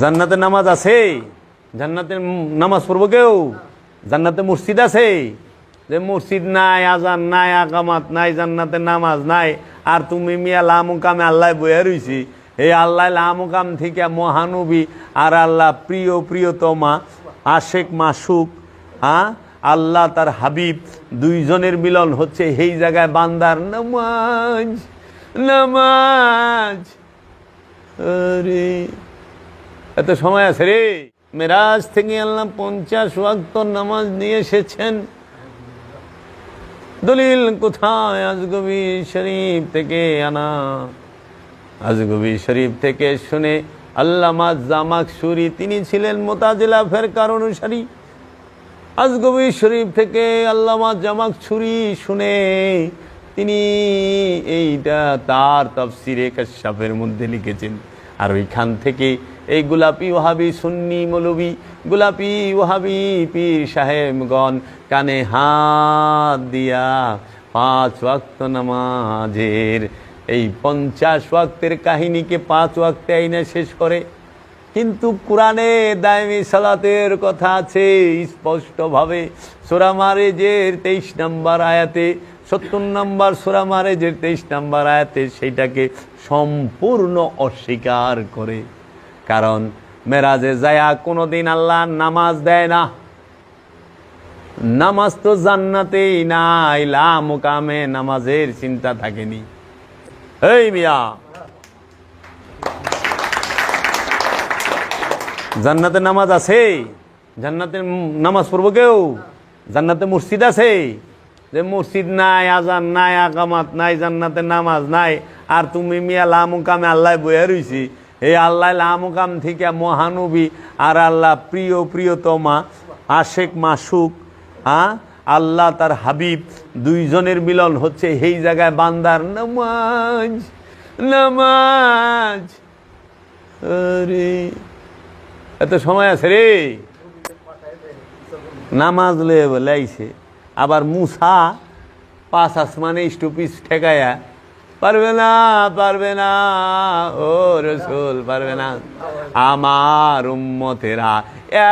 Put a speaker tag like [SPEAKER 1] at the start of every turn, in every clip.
[SPEAKER 1] জান্নাতে নামাজ আছে? জান্নাতে নামাজ পড়বো কেউ? জান্নাতে মসজিদ আছে? যে মসজিদ নাই, আজান নাই, আকামাত নাই, জান্নাতে নামাজ নাই, আর তুমি মিয়া লামুকামে আল্লাহ বইয়া রইছি। এই আল্লাহ লামুকাম থেকে মহানবী আর আল্লাহ প্রিয় প্রিয়তমা আশেক মাসুক, হ্যাঁ, আল্লাহ তার হাবিব, দুইজনের মিলন হচ্ছে এই জায়গায় বান্দার নামাজ। নামাজ আরে এত সময় আছে রে। মেরাজ থেকে আল্লাহ 50 ওয়াক্ত নামাজ নিয়ে এসেছেন। দলিল কোথায়? আজগবি শরীফ থেকে আনা। আজগবি শরীফ থেকে শুনে আল্লামা জামাখশুরি, তিনি ছিলেন মুতাজিলা ফিরকার অনুসারী। আজগবি শরীফ থেকে আল্লামা জামাখশুরি শুনে তিনি এইটা তার তাফসিরে কাশফের মধ্যে লিখেছেন। আর ওইখান থেকে এই গোলাপি ওহাবি সুন্নি মৌলবি, গোলাপি ওহাবি পীর সাহেবগণ কানে হাত দিয়া 5 ওয়াক্ত নামাজের এই 50 ওয়াক্তের কাহিনীকে 5 ওয়াক্তে আইনা শেষ করে। কিন্তু কোরআনে দায়মি সালাতের কথা আছে স্পষ্টভাবে। সূরা মারেজের 23 নম্বর আয়াতে, 70 নম্বর সূরা মারেজের 23 নম্বর আয়াতে সেইটাকে সম্পূর্ণ অস্বীকার করে। কারণ মেরাজে যায়া কোনোদিন আল্লাহ নামাজ দেয় না। নামাজ তো জান্নাতেই নাই, লামুকামে নামাজের চিন্তা থাকেনি। এই মিয়া, জান্নাতে নামাজ আছে? জান্নাতে নামাজ পড়বো কেউ? জান্নাতে মসজিদ আছে? যে মসজিদ নাই, আজান নাই, আকামাত নাই, জান্নাতে নামাজ নাই, আর তুমি মিয়া লামুকামে আল্লাহ বইয়া রইছি। এই আল্লাহ লামুকাম থেকে মহানবী আর আল্লাহ প্রিয় প্রিয়তমা আশেক মাসুক, হ্যাঁ, আল্লাহ তার হাবিব, দুইজনের মিলন হচ্ছে এই জায়গায় বান্দার নামাজ। নামাজ আরে এত সময় আছে রে। নামাজ লয়ে বলে আইছে। আবার মুসা 5 আসমানে স্টপিস ঠেকায়া, পারবে না, পারবে না ও রসুল, পারবে না। আমার উম্মতেরা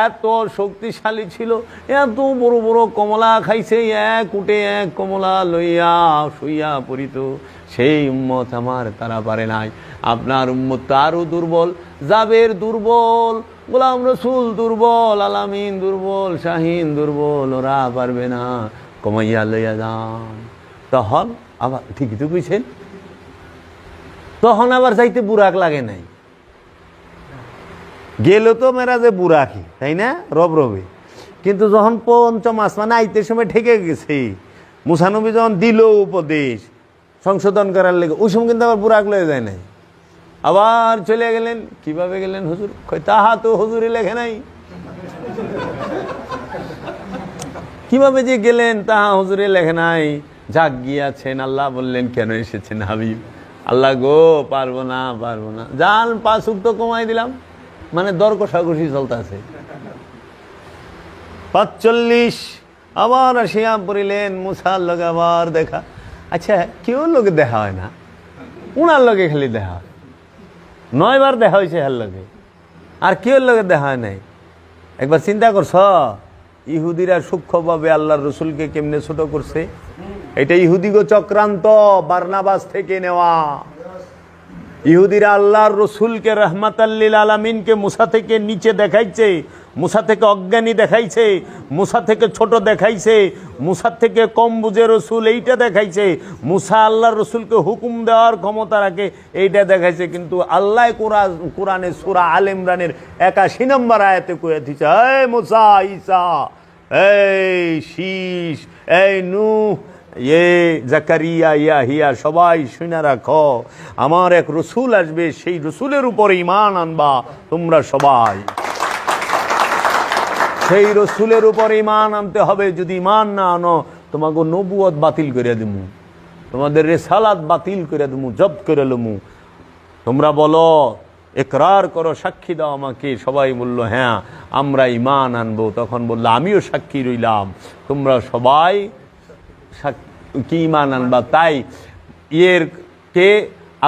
[SPEAKER 1] এত শক্তিশালী ছিল, এত বড় বড় কমলা খাইছে, এক উঠে এক কমলা লইয়া শুইয়া পড়িত। সেই উম্মত আমার, তারা পারে নাই। আপনার উম্মত তো আরও দুর্বল। জাবের দুর্বল, গোলাম রসুল দুর্বল, আলামিন দুর্বল, শাহিন দুর্বল, ওরা পারবে না, কমাইয়া লইয়া যান। তখন আবার ঠিকই তো কইছেন, তখন আবার যাইতে বুরাক লাগে নাই। গেল তো মেরাজে বুরাকি, তাই না, রব রবে। কিন্তু যখন 5ম আসমানে আইতে সময় ঠেকে গেছে, মুসা নবী যখন দিল উপদেশ সংশোধন করার লেগে, ওই সময় কিন্তু আবার বুরাক লয়ে যায় নাই। আবার চলে গেলেন। কিভাবে গেলেন হুজুর? তাহা তো হুজুরে লেখে নাই। কিভাবে যে গেলেন তাহা হুজুরে লেখে নাই। যাক গিয়াছেন, আল্লাহ বললেন কেন এসেছেন হাবিব? আল্লাহ গো, পারবো না, পারবো না, যান 5 ওয়াক্ত কমাই দিলাম। মানে দর কষাকষি চলতেছে। 45 আবার আসিয়া পড়িলেন। মুসার লগে আবার দেখা। আচ্ছা, কেউ লোকে দেখা হয় না, উনার লগে খালি দেখা হয়। 9 বার দেখা হয়েছে হার লগে, আর কেউ লগে দেখা হয় নাই। একবার চিন্তা করছ ইহুদিরা সূক্ষ্মভাবে আল্লাহর রসুলকে কেমনে ছোট করছে? এটা ইহুদিগো চক্রান্ত, বারনাবাস থেকে নেওয়া। ইহুদিরা আল্লাহর রসুলকে রহমাতাল্লিল আলামিনকে মুসা থেকে নিচে দেখাইছে, মুসা থেকে অজ্ঞানী দেখাইছে, মুসা থেকে ছোট দেখাইছে, মুসা থেকে কম বুঝে রসুল এইটা দেখাইছে, মুসা আল্লাহর রসুলকে হুকুম দেওয়ার ক্ষমতা রাখে এইটা দেখাইছে। কিন্তু আল্লাহ কোরআনে সূরা আল ইমরানের 81 নম্বর আয়াতে কয়ে দিচ্ছে, এই মুসা, ঈসা, এই শীষ, এই নূহ, জাকারিয়া, ইয়াহিয়া, সবাই শুনে রাখো, আমার এক রসুল আসবে, সেই রসুলের উপরে ঈমান আনবা তোমরা সবাই। সেই রসুলের উপর ঈমান আনতে হবে। যদি ঈমান না আনো, তোমাকে নবুয়ত বাতিল করে দেবো, তোমাদের রিসালাত বাতিল করে দেবো, জব্দ করে লমু। তোমরা বলো, ইকরার করো, সাক্ষী দাও আমাকে। সবাই বলল হ্যাঁ আমরা ঈমান আনবো। তখন বললো আমিও সাক্ষী রইলাম, তোমরা সবাই কি ঈমান আনবা। তাই এর কে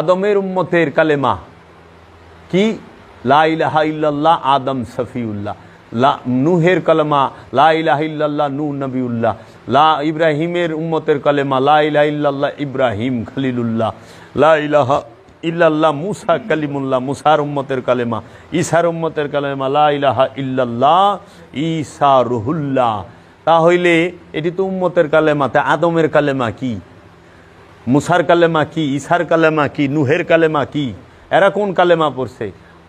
[SPEAKER 1] আদমের উম্মতের কালেমা কি লা ইলাহা ইল্লাল্লাহ আদম সফিউল্লাহ, নূহের কালেমা লা ইলাহা ইল্লাল্লাহ নূহ নবিউল্লাহ, ইব্রাহিমের উম্মতের কালেমা লা ইলাহা ইল্লাল্লাহ ইব্রাহিম খলিলুল্লাহ, লা ইলাহা ইল্লাল্লাহ মুসা কালিমুল্লাহ মুসার উম্মতের কালেমা, ঈসার উম্মতের কালেমা লা ইলাহা ইল্লাল্লাহ ঈসা রুহুল্লাহ। তাহলে এটি তো উম্মতের কালেমা। তা আদমের কালেমা কি, মুসার কালেমা কি, ঈসার কালেমা কি, নূহের কালেমা কি? এরা কোন কালেমা পড়ছে?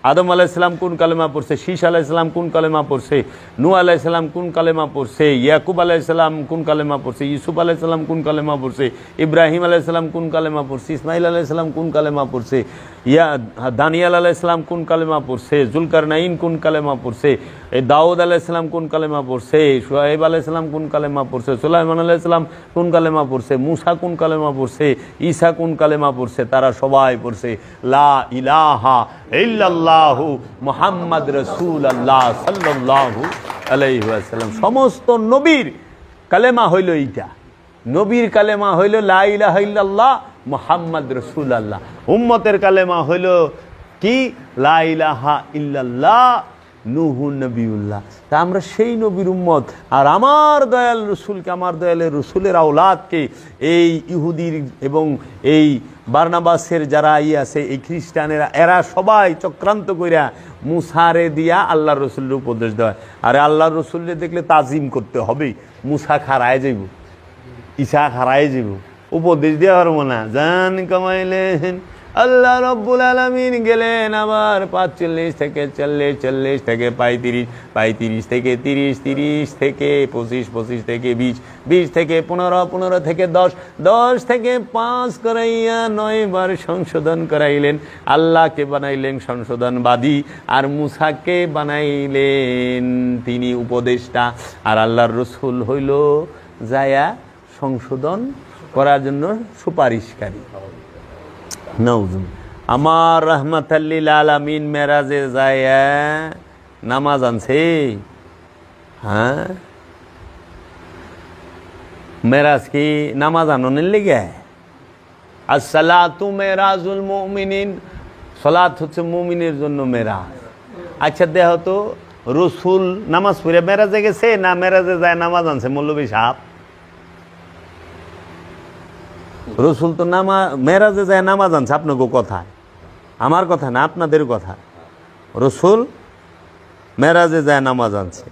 [SPEAKER 1] আদম আলাইহিসসালাম কোন কালেমা পড়ছে? শীশ আলাইহিসসালাম কোন কালেমা পড়ছে? নূহ আলাইহিসসালাম কোন কালেমা পড়ছে? ইয়াকুব আলাইহিসসালাম কোন কালেমা পড়ছে? ইউসুফ আলাইহিসসালাম কোন কালেমা পড়ছে? ইব্রাহিম আলাইহিসসালাম কোন কালেমা পড়ছে? ইসমাইল আলাইহিসসালাম কোন কালেমা পড়ছে? দানিয়াল আলাইহিসসালাম কোন কালেমা পড়ছে? জুলকারনাইন কোন কালেমা পড়ছে? দাউদ আলাইহিসসালাম কোন কালেমা পড়ছে? শুআয়ব আলাইহিসসালাম কোন কালেমা পড়ছে? সুলাইমান আলাইহিসসালাম কোন কালেমা পড়ছে? মূসা কোন কালেমা পড়ছে? ঈসা কোন কালেমা পড়ছে? তারা সবাই পড়ছে লা ইলাহা ইল্লাল্লাহু মুহাম্মদ রাসূলুল্লাহ সাল্লাল্লাহু আলাইহি ওয়াসাল্লাম। সমস্ত নবীর কালেমা হইল এইটা। নবীর কালেমা হইল লা ইলাহা ইল্লাল্লাহ মুহাম্মদ রাসূলুল্লাহ। উম্মতের কালেমা হইল কি? লা ইলাহা ইল্লাল্লাহ নূহ নবিউল্লাহ। তা আমরা সেই নবীর উম্মত। আর আমার দয়াল রসুলকে, আমার দয়ালের রসুলের আওলাদকে এই ইহুদির এবং এই বারনাবাসের যারা আছে, এই খ্রিস্টানেরা, এরা সবাই চক্রান্ত কইরা মুসারে দিয়া আল্লাহর রসুলের উপদেশ দেয়। আর আল্লাহর রসুলকে দেখলে তাজিম করতে হবে। মুসা খারায় যাইব, ঈসা খারায় যাইব, উপদেশ দেওয়া পারবো না। জান কামাইলেন আল্লাহ রব্বুল আলামিন গেলেন আবার 45 থেকে 40, 40 থেকে 35, 35 থেকে 30, 30 থেকে 25, 25 থেকে 20, 20 থেকে 15, 15 থেকে 10, 10 থেকে 5 করাইয়া 9 বার সংশোধন করাইলেন। আল্লাহকে বানাইলেন সংশোধনবাদী, আর মুসাকে বানাইলেন তিনি উপদেষ্টা, আর আল্লাহর রসুল হইল যায়া সংশোধন করার জন্য সুপারিশকারী। নওজুম আমার রহমাতাল্লিল আলামিন মেরাজে যায় নামাজ আনছে। হ্যাঁ, মেরাজ কি নামাজ আননের লেগে? আসসালাতু মেরাজুল মুমিনিন, সালাত হচ্ছে মুমিনের জন্য মেরাজ। আচ্ছা দেহ তো, রসুল নামাজ পড়ে মেরাজে গেছে না মেরাজে যায় নামাজ আনছে? মৌলবী সাহেব, রসুল তো মেরাজে যায় নামাজ আনছে। আপনাকে কথা, আমার কথা না, আপনাদের কথা। রসুল মেরাজে যায় নামাজ আনছে।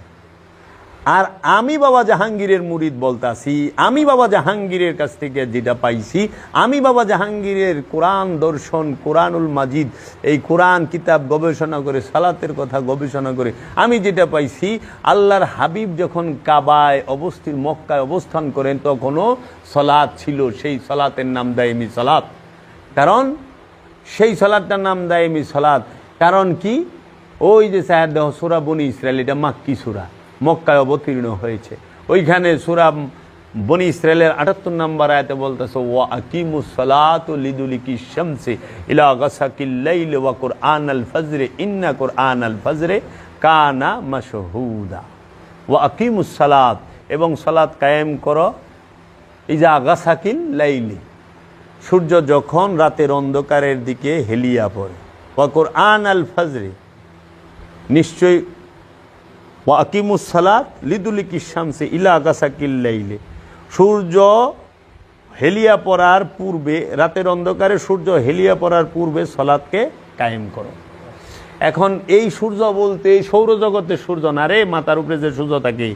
[SPEAKER 1] আর আমি বাবা জাহাঙ্গীরের মুরিদ বলতাছি, আমি বাবা জাহাঙ্গীরের কাছ থেকে যেটা পাইছি, আমি বাবা জাহাঙ্গীরের কোরআন দর্শন, কোরআনুল মাজিদ, এই কোরআন কিতাব গবেষণা করে, সালাতের কথা গবেষণা করে আমি যেটা পাইছি, আল্লাহর হাবিব যখন কাবায় মক্কায় অবস্থান করেন তখনও সালাত ছিল। সেই সালাতের নাম দায়েমি সালাত। কারণ সেই সালাতটার নাম দায়েমি সালাত কারণ কি? ওই যে সাহেব সূরা বনী ইসরাইল, এটা মাক্কি সূরা, মক্কায় অবতীর্ণ হয়েছে। ওইখানে সূরা বনী ইসরাইলের 78 নম্বর আয়াতে বলতেছে ওয়া আকিমুস সালাতু লিদুলিকি শামসি ইলা গাসাকিল লাইল ওয়া কুরআনাল ফজর ইন্না কুরআনাল ফজর কানা মাশহুদা। ওয়া আকিমুস সালাত, এবং সালাত কায়েম করো, ইজা গাসাকিল লাইলি, সূর্য যখন রাতের অন্ধকারের দিকে হেলিয়া পড়ে, ওয়া কুরআনাল ফজর, নিশ্চয়ই ওয়া আকিমুস সালাত লিদুলিকি শামসি ইলা গাসাকিল লাইলি, সূর্য হেলিয়া পড়ার পূর্বে, রাতের অন্ধকারে সূর্য হেলিয়া পড়ার পূর্বে সালাতকে কায়েম করো। এখন এই সূর্য বলতে সৌরজগতের সূর্য না রে, মাথার উপরে যে সূর্য থাকে,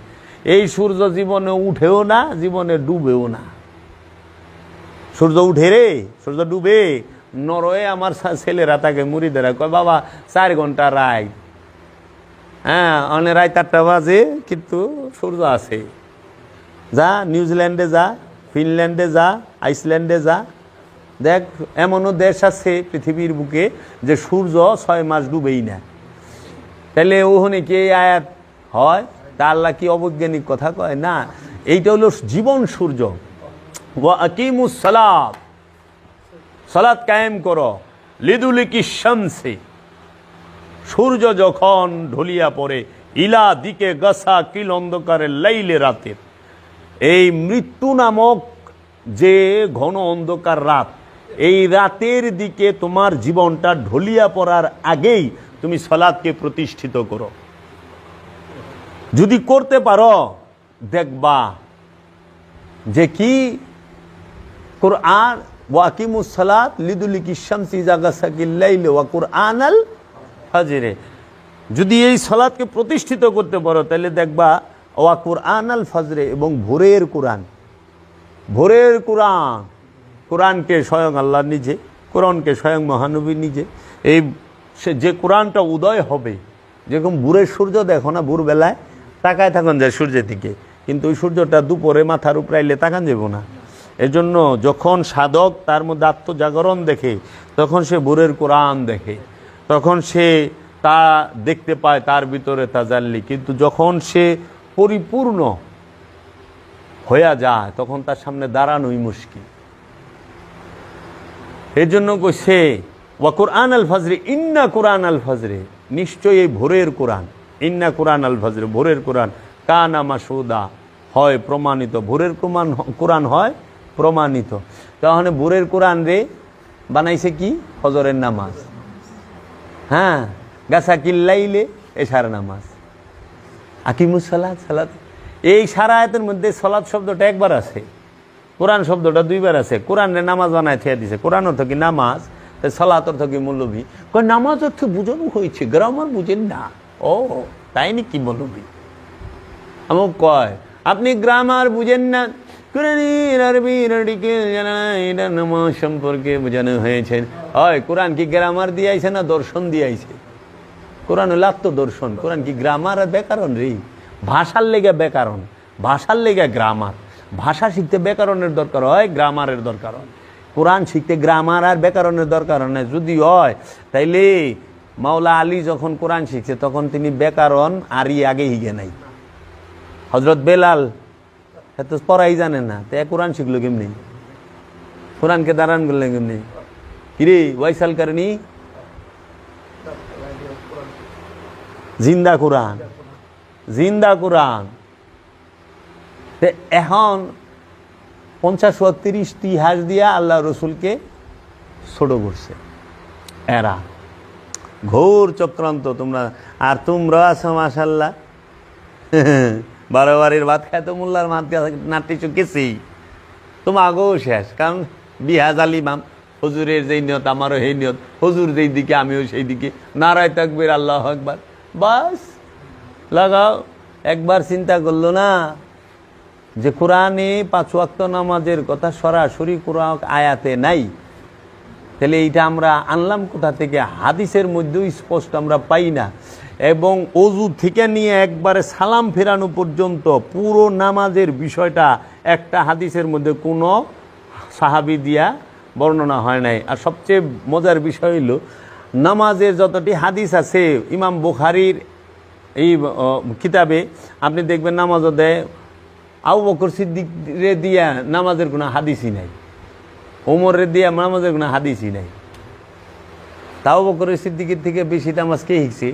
[SPEAKER 1] এই সূর্য জীবনে উঠেও না, জীবনে ডুবেও না। সূর্য উঠে রে, সূর্য ডুবে। নরওয়ে আমার ছেলেরা থাকে, মুরিদেরা কয় বাবা 4 ঘন্টা রায়, হ্যাঁ অনেক রায় 4টা বাজে কিন্তু সূর্য আছে। যা নিউজিল্যান্ডে যা, ফিনল্যান্ডে যা, আইসল্যান্ডে যা, দেখ এমনও দেশ আছে পৃথিবীর বুকে যে সূর্য 6 মাস ডুবেই না। তাহলে ওখানে কি আয়াত হয়? তা আল্লাহ কি অবৈজ্ঞানিক কথা কয়? না, এইটা হলো জীবন সূর্য। ওয়া আকিমুস সালাত, সালাত কায়েম করো, লিদুলিকি শামসি, সূর্য যখন ঢলিয়া পড়ে, ইলা দিকে গাছা কিল অন্ধকারের লাইলে, রাতের এই মৃত্যু নামক যে ঘন অন্ধকার রাত, এই রাতের দিকে তোমার জীবনটা ঢলিয়া পড়ার আগেই তুমি সালাতকে প্রতিষ্ঠিত করো। যদি করতে পারো দেখবা যে কি কুরআন ওয়াকিমুস সালাত লিদুলিকি শামসি ইযা গাসাকিল লাইল ওয়া কুরআনাল ফাজরে, যদি এই সালাতকে প্রতিষ্ঠিত করতে পারো তাহলে দেখবা ওয়া কুরআনাল ফাজরে, এবং ভোরের কোরআন, ভোরের কোরআন, কোরআনকে স্বয়ং আল্লাহ নিজে, কোরআনকে স্বয়ং মহানবী নিজে, এই যে কোরআনটা উদয় হবে, যেরকম ভোরের সূর্য দেখো না, ভোরবেলায় তাকায় থাকুন যায় সূর্যের দিকে, কিন্তু ওই সূর্যটা দুপুরে মাথার উপরে আইলে তাকান যাব না। এজন্য যখন সাধক তার মধ্যে আত্মজাগরণ দেখে তখন সে ভোরের কোরআন দেখে, তখন সে তা দেখতে পায় তার ভিতরে তাজাল্লি। কিন্তু যখন সে পরিপূর্ণ হয়ে যায় তখন তার সামনে দাঁড়ানোই মুশকিল। এর জন্য কইছে ওয়া কুরআন আল ফজরে, ইন্না কুরআন আল ফজরে, নিশ্চয়ই এই ভোরের কোরআন, ইন্না কুরআন আল ফজরে, ভোরের কোরআন, কানা মাসুদা, হয় প্রমাণিত, ভোরের কোরআন হয় প্রমাণিত। তাহলে ভোরের কোরআন রে বানাইছে কি? ফজরের নামাজ, হ্যাঁ, গাছা কিল্লাইলে এশার নামাজ, আকিমুস সালাত, সালাত। এই সারা আয়াতের মধ্যে সালাত শব্দটা একবার আছে, কোরআন শব্দটা দুইবার আছে। কোরআন রে নামাজ বানায় থিয়া দিছে, কোরআন অর্থ কি নামাজ, সালাত অর্থ কি মৌলভী। কয় নামাজ অর্থ বুঝানো হয়েছে, গ্রামার বুঝেন না। ও তাই নাকি মৌলভী? আমার কয় আপনি গ্রামার বুঝেন না, কোরআনের আরবির আর্টিকেল জানা না, এটা নামাজ সম্পর্কে বোঝানো হয়েছে। হয় কোরআন কি গ্রামার দিয়ে আইছে না দর্শন দিয়ে আইছে? কোরআন হলো আত্মদর্শন, কোরআন কি গ্রামার আর ব্যাকরণ রে? ভাষার লেগে ব্যাকরণ, ভাষার লেগে গ্রামার। ভাষা শিখতে ব্যাকরণের দরকার হয়, গ্রামারের দরকার হয়। কোরআন শিখতে গ্রামার আর ব্যাকরণের দরকার হয় না। যদি হয় তাইলে মাওলা আলী যখন কোরআন শিখছে তখন তিনি ব্যাকরণ আরই আগে হিগে নাই। হজরত বেলাল এত পড়াই জানে না, তো কোরআন শিখলো কেমনি? কোরআনকে দাঁড়ান করলেন কেমনি? কিরে ওয়াইসাল কারণী জিন্দা কোরআন, জিন্দা কোরআন। এখন 50-30 ইতিহাস দিয়া আল্লাহ রসুলকে ছোট করছে এরা, ঘোর চক্রান্ত। তোমরা আর তোমরা আছো মাশাল্লাহ 12 বারের ভাত খায় তো মোল্লার নাট্য চুকেছি, তোমার আগেও শেষ। কারণ বিহাজ আলিমাম, হুজুরের যেই নিয়ত আমারও সেই নিয়ত, হুজুর যেই দিকে আমিও সেই দিকে, নারায় তাকবীর আল্লাহু আকবার, বাস লাগাও। একবার চিন্তা করলো না যে কোরআনে 5 ওয়াক্ত নামাজের কথা সরাসরি কোরআন আয়াতে নাই, তাহলে এইটা আমরা আনলাম কোথা থেকে? হাদিসের মধ্যেও স্পষ্ট আমরা পাই না। এবং অজু থেকে নিয়ে একবারে সালাম ফেরানো পর্যন্ত পুরো নামাজের বিষয়টা একটা হাদিসের মধ্যে কোনো সাহাবী দিয়া বর্ণনা হয় নাই। আর সবচেয়ে মজার বিষয় হইল নামাজের যতটি হাদিস আছে, ইমাম বুখারীর এই কিতাবে আপনি দেখবেন নামাজও দেয় আবু বকর সিদ্দিকরে দিয়া নামাজের কোনো হাদিসই নাই, ওমরের দিয়া নামাজের কোনো হাদিসই নাই। তাও বকর সিদ্দিকের থেকে বেশি নামাজ কে শিখছে?